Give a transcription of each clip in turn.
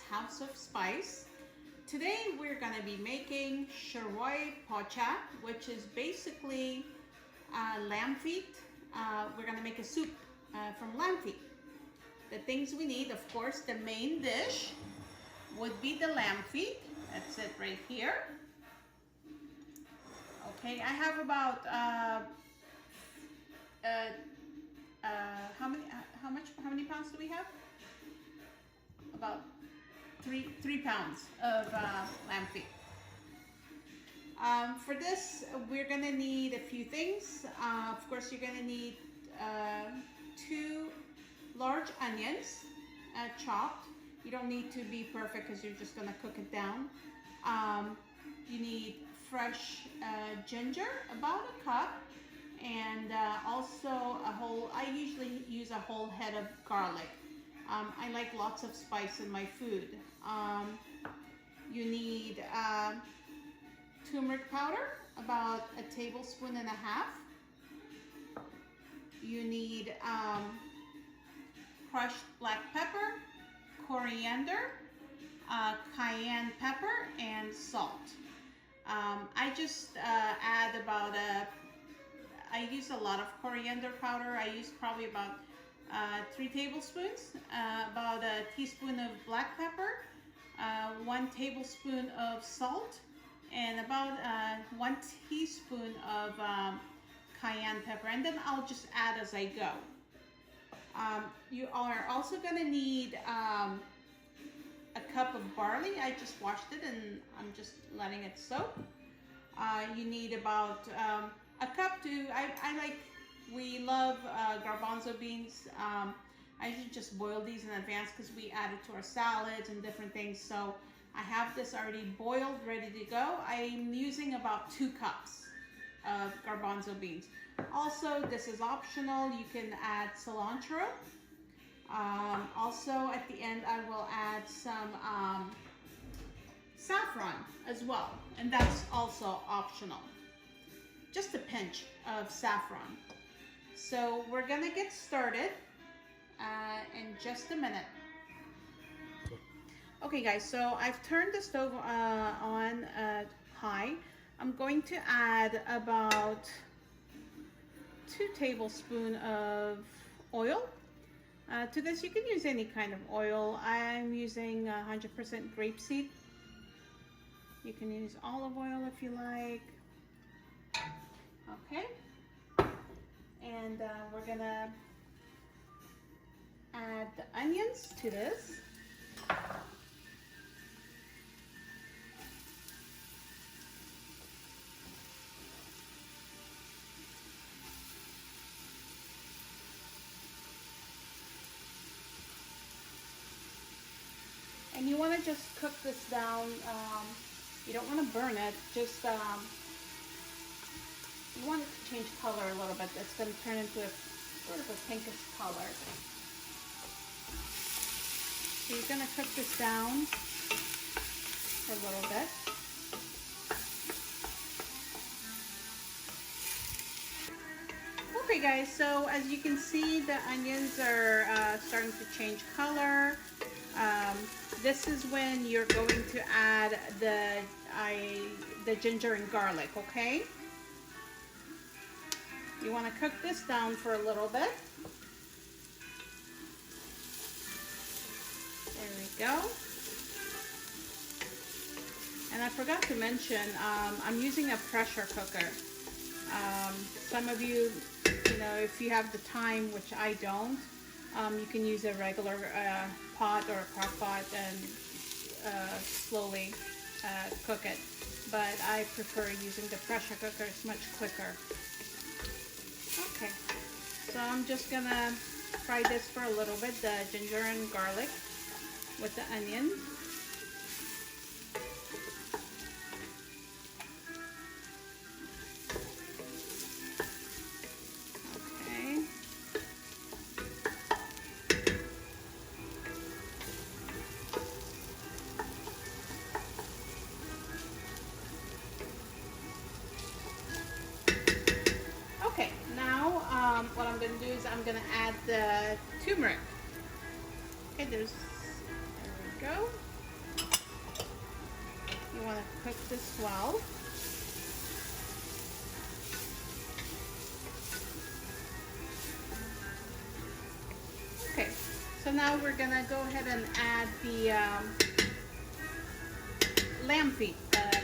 House of Spice. Today we're going to be making Shorwa Pacha, which is basically lamb feet. We're going to make a soup from lamb feet. The things we need, of course, the main dish would be the lamb feet. That's it right here. Okay, I have about how many pounds do we have? About three pounds of lamb feet. For this, we're gonna need a few things. Of course, you're gonna need 2 large onions chopped. You don't need to be perfect because you're just gonna cook it down. You need fresh ginger, about a cup, and also I usually use a whole head of garlic. I like lots of spice in my food. You need turmeric powder, about 1.5 tablespoons. You need crushed black pepper, coriander, cayenne pepper, and salt. I just add about I use a lot of coriander powder. I use probably about 3 tablespoons, about 1 teaspoon of black pepper, 1 tablespoon of salt, and about 1 teaspoon of cayenne pepper, and then I'll just add as I go. You are also going to need a cup of barley. I just washed it and I'm just letting it soak. You need about a cup to, we love garbanzo beans. I usually just boil these in advance because we add it to our salads and different things. So I have this already boiled, ready to go. I'm using about 2 cups of garbanzo beans. Also, this is optional. You can add cilantro. Also, at the end, I will add some saffron as well, and that's also optional. Just a pinch of saffron. So we're gonna get started in just a minute. Okay guys, so I've turned the stove on high. I'm going to add about 2 tablespoons of oil. To this, you can use any kind of oil. I'm using 100% grapeseed. You can use olive oil if you like. Okay. And we're gonna add the onions to this. And you want to just cook this down. You don't want to burn it. Just you want it to change color a little bit. It's going to turn into a sort of a pinkish color. So you're going to cook this down for a little bit. Okay guys, so as you can see, the onions are starting to change color. This is when you're going to add the ginger and garlic, okay? You want to cook this down for a little bit. There we go. And I forgot to mention, I'm using a pressure cooker. Some of you, if you have the time, which I don't, you can use a regular pot or a crock pot and slowly cook it. But I prefer using the pressure cooker. It's much quicker. Okay, so I'm just gonna fry this for a little bit, the ginger and garlic with the onions. what I'm gonna do is I'm gonna add the turmeric. Okay, there we go. You want to cook this well. Okay, so now we're gonna go ahead and add the lamb feet,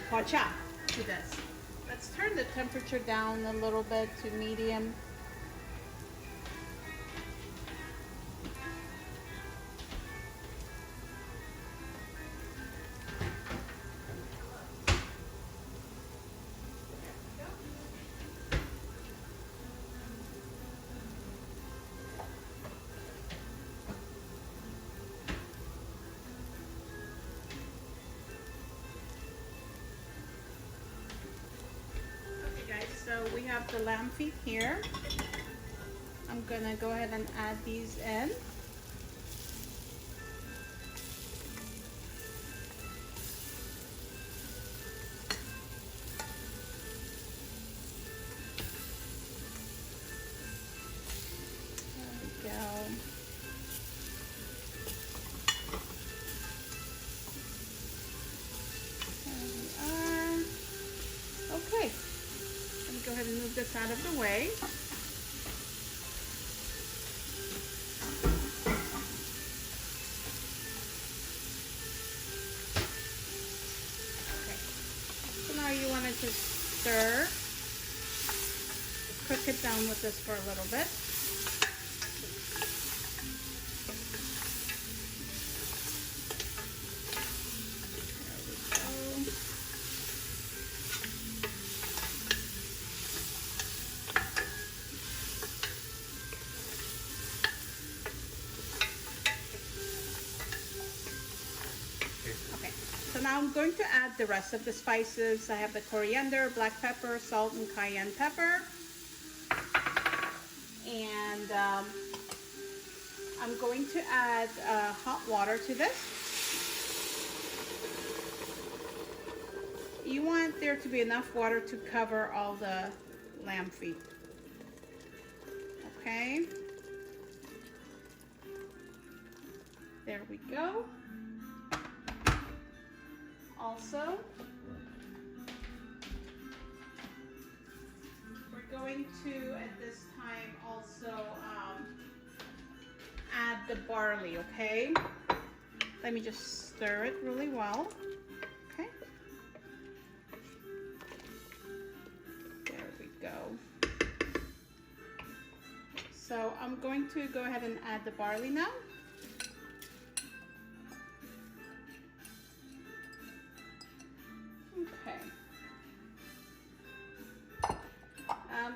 pacha, to this. Let's turn the temperature down a little bit to medium. So we have the lamb feet here. I'm gonna go ahead and add these in. There we go. There we are. Okay. Go ahead and move this out of the way. Okay. So now you want to just stir. Cook it down with this for a little bit. So now I'm going to add the rest of the spices. I have the coriander, black pepper, salt, and cayenne pepper. And I'm going to add hot water to this. You want there to be enough water to cover all the lamb feet. Okay. There we go. Also, we're going to, at this time, also add the barley, okay? Let me just stir it really well, okay? There we go. So I'm going to go ahead and add the barley now.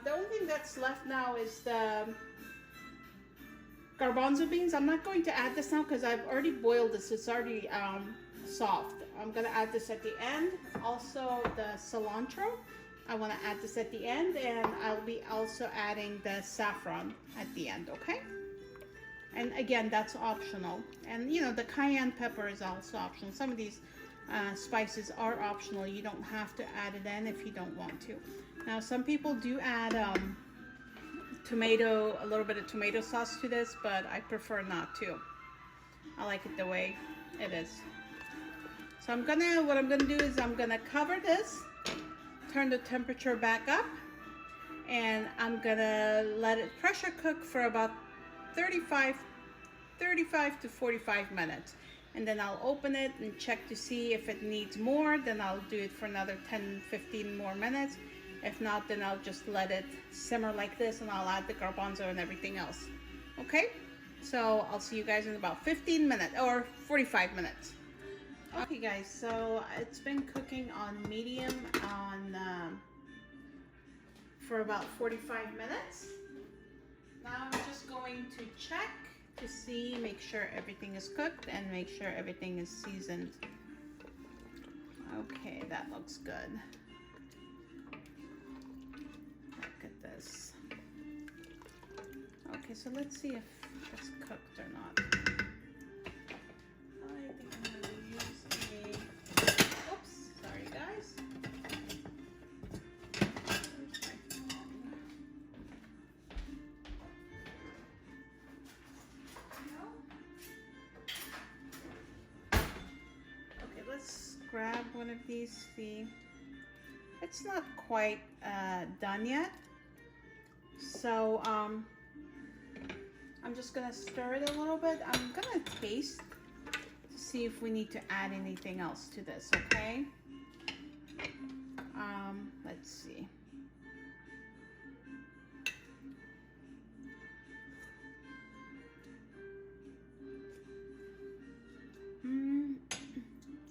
The only thing that's left now is the garbanzo beans. I'm not going to add this now because I've already boiled this. It's already soft. I'm going to add this at the end. Also the cilantro. I want to add this at the end, and I'll be also adding the saffron at the end, okay? And again, that's optional. And you know, the cayenne pepper is also optional. Some of these spices are optional. You don't have to add it in if you don't want to. Now, some people do add a little bit of tomato sauce to this, but I prefer not to. I like it the way it is. So what I'm gonna do is I'm gonna cover this, turn the temperature back up, and I'm gonna let it pressure cook for about 35 to 45 minutes. And then I'll open it and check to see if it needs more. Then I'll do it for another 10-15 more minutes. If not, then I'll just let it simmer like this, and I'll add the garbanzo and everything else. Okay? So I'll see you guys in about 15 minutes or 45 minutes. Okay guys, so it's been cooking on medium for about 45 minutes. Now I'm just going to check to see, make sure everything is cooked and make sure everything is seasoned. Okay, that looks good. Look at this. Okay, so let's see if it's cooked or not. I think I'm going to use oops, sorry guys. grab one of these. See, it's not quite done yet. So I'm just gonna stir it a little bit. I'm gonna taste to see if we need to add anything else to this, okay? Let's see.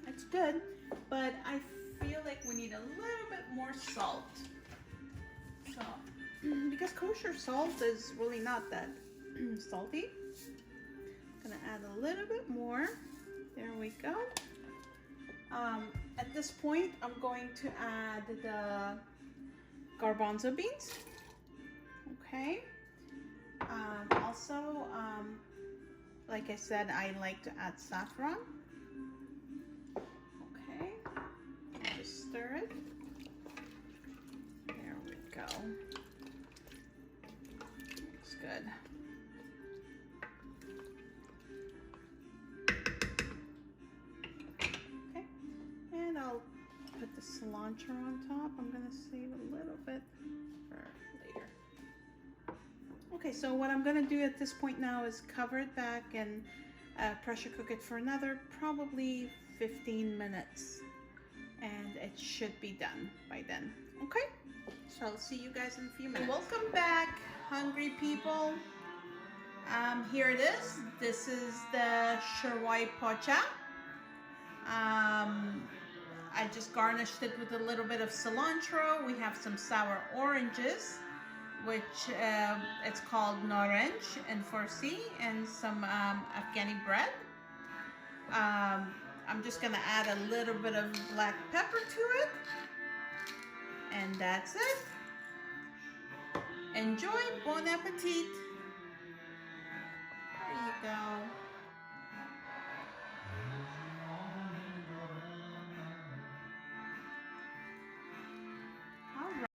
It's good, but I feel like we need a little bit more salt. So, because kosher salt is really not that salty, I'm gonna add a little bit more. There we go. At this point, I'm going to add the garbanzo beans. Okay. Also, like I said, I like to add saffron. Okay. Just stir it. There we go. Looks good. Okay. And I'll put the cilantro on top. I'm gonna save a little bit for later. Okay, so what I'm gonna do at this point now is cover it back and pressure cook it for another probably 15 minutes. And it should be done by then. Okay, so I'll see you guys in a few minutes. Welcome back, hungry people. Here it is. This is the Shorwa Pacha. I just garnished it with a little bit of cilantro. We have some sour oranges, which it's called naranj in Farsi, and some Afghani bread. I'm just gonna add a little bit of black pepper to it, and that's it. Enjoy, bon appetit. There you go.